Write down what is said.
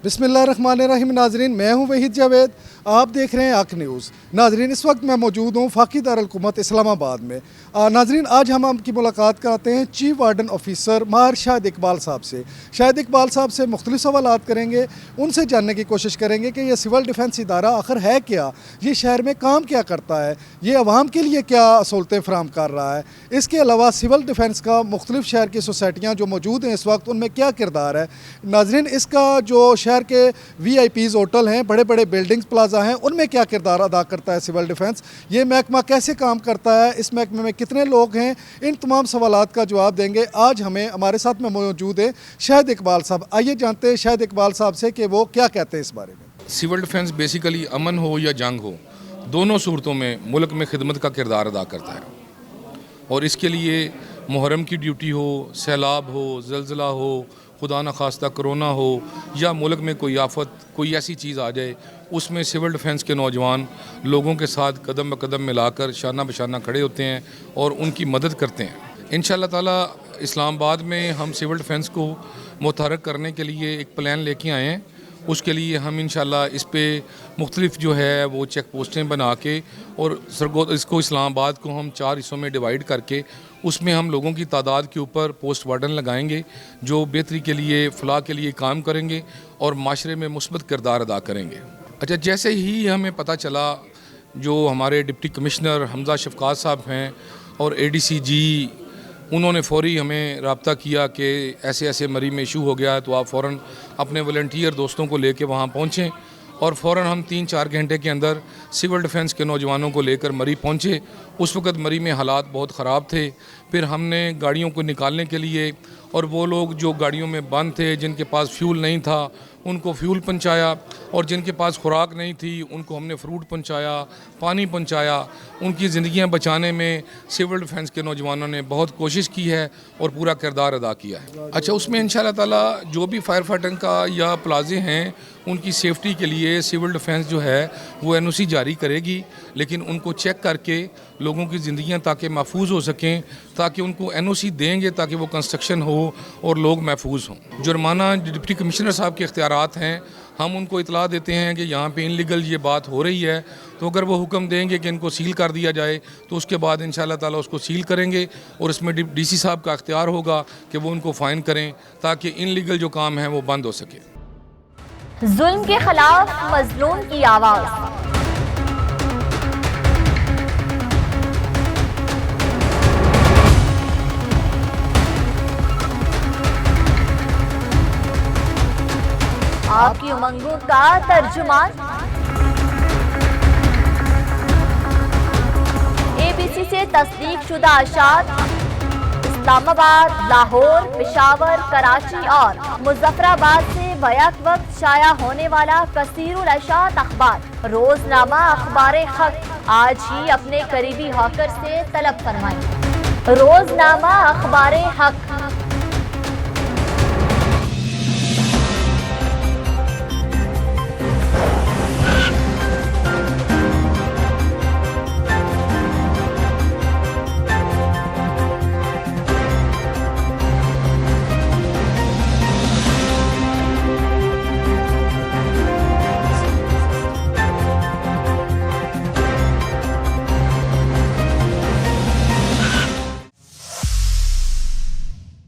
बिस्मिल्लाहिर्रहमानिर्रहीम। नाजरीन, मैं हूँ वहीद जावेद, आप देख रहे हैं आक न्यूज़। नाजरीन, इस वक्त मैं मौजूद हूँ फाकी दारुल हुकूमत इस्लामाबाद में। नाजरीन, आज हम आपकी मुलाकात कराते हैं चीफ वार्डन ऑफिसर माहिर शाहिद इकबाल साहब से। शाहिद इकबाल साहब से मुख्तलिफ सवालात करेंगे, उनसे जानने की कोशिश करेंगे कि ये सिविल डिफेंस इदारा आखिर है क्या, ये शहर में काम क्या करता है, ये अवाम के लिए क्या सहूलतें फराहम कर रहा है। इसके अलावा सिविल डिफेंस का मुख्तलिफ शहर की सोसाइटियाँ जो मौजूद हैं इस वक्त, उनमें क्या किरदार है। नाजरीन, इसका जो शहर के VIP होटल हैं, बड़े बड़े बिल्डिंग्स प्लाजा हैं, उनमें क्या किरदार अदा करता है सिविल डिफेंस, ये महकमा कैसे काम करता है, इस महकमे में कितने लोग हैं, इन तमाम सवालात का जवाब देंगे। आज हमारे साथ में मौजूद है शाहिद इकबाल साहब। आइए जानते हैं शाहिद इकबाल साहब से कि वो क्या कहते हैं इस बारे में। सिविल डिफेंस बेसिकली अमन हो या जंग हो, दोनों सूरतों में मुल्क में खिदमत का किरदार अदा करता है। और इसके लिए मुहर्रम की ड्यूटी हो, सैलाब हो, ज़लज़ला हो, खुदा न खास्ता कोरोना हो, या मुल्क में कोई आफत, कोई ऐसी चीज़ आ जाए, उसमें सिविल डिफेंस के नौजवान लोगों के साथ कदम ब कदम मिलाकर शाना बशाना खड़े होते हैं और उनकी मदद करते हैं। इंशाअल्लाह ताला इस्लामाबाद में हम सिविल डिफेंस को मुतहर्रिक करने के लिए एक प्लान लेके आए हैं। उसके लिए हम इंशाअल्लाह इस पे मुख्तलिफ जो है वो चेक पोस्टें बना के और इसको इस्लामाबाद को हम 4 हिस्सों में डिवाइड करके उसमें हम लोगों की तादाद के ऊपर पोस्ट वार्डन लगाएंगे जो बेहतरी के लिए, फलाह के लिए काम करेंगे और माशरे में मुस्बत किरदार अदा करेंगे। अच्छा, जैसे ही हमें पता चला, जो हमारे डिप्टी कमिश्नर हमजा शफकात साहब हैं और ADCG, उन्होंने फ़ौरी हमें रब्ता किया कि ऐसे ऐसे मरी में इशू हो गया है, तो आप फ़ौरन अपने वॉलंटियर दोस्तों को लेके वहाँ पहुँचें। और फ़ौरन हम 3-4 घंटे के अंदर सिविल डिफेंस के नौजवानों को लेकर मरी पहुँचे। उस वक़्त मरी में हालात बहुत ख़राब थे। फिर हमने गाड़ियों को निकालने के लिए, और वो लोग जो गाड़ियों में बंद थे, जिनके पास फ्यूल नहीं था, उनको फ्यूल पहुँचाया, और जिनके पास खुराक नहीं थी उनको हमने फ्रूट पहुँचाया, पानी पहुँचाया। उनकी ज़िंदगियाँ बचाने में सिविल डिफेंस के नौजवानों ने बहुत कोशिश की है और पूरा किरदार अदा किया है। अच्छा, उसमें इंशाअल्लाह ताला जो भी फायर फाइटिंग का या प्लाजे हैं, उनकी सेफ्टी के लिए सिविल डिफेंस जो है वो NOC जारी करेगी, लेकिन उनको चेक करके लोगों की ज़िंदगियाँ ताकि महफूज हो सकें, ताकि उनको NOC देंगे ताकि वो कंस्ट्रक्शन हो और लोग महफूज हों। जुर्माना डिप्टी कमिश्नर साहब के इख्तियारात हैं, हम उनको इतला देते हैं कि यहाँ पे इनलीगल ये बात हो रही है, तो अगर वो हुक्म देंगे कि इनको सील कर दिया जाए तो उसके बाद इंशाअल्लाह ताला उसको सील करेंगे, और इसमें DC साहब का इख्तियार होगा कि वो उनको फ़ाइन करें ताकि इनलीगल जो काम है वो बंद हो सके। जुल्म के खिलाफ मजलूम की आवाज़। आपकी उमंगों का तर्जुमान। ABC से तस्दीक शुदा अशात इस्लामाबाद, लाहौर, पेशावर, कराची और मुजफ्फराबाद से बैक वक्त शाया होने वाला कसीरुल अशात अखबार रोजनामा अखबार हक आज ही अपने करीबी हॉकर से तलब फरमाएं। रोजनामा अखबार हक।